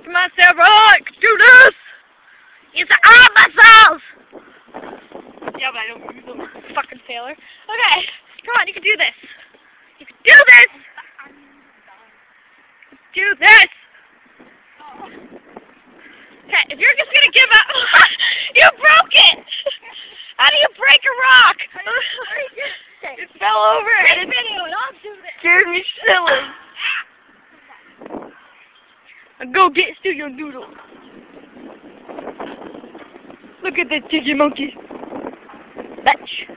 Come on, Sarah, I can do this! It's arm muscles! Yeah, but I don't use them. Fucking failure. Okay, come on, you can do this. You can do this! Do this! Okay, if you're just gonna give up, you broke it! How do you break a rock? It fell over and it scared me silly. Go get Studio Noodle. Look at that jiggy monkey. Bitch.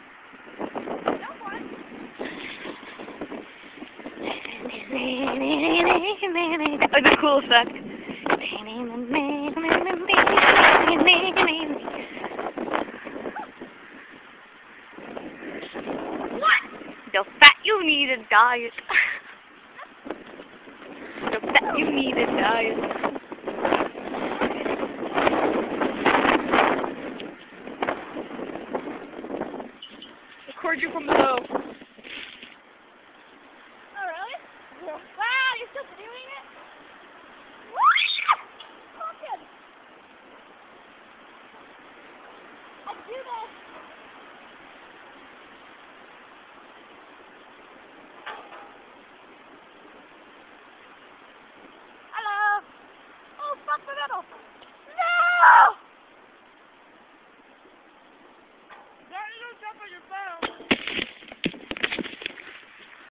That was a cool effect. What? The fat you need a diet. The fat you need a diet. Record you from below. Oh, really? Yeah. Wow, you're still doing it? I do this.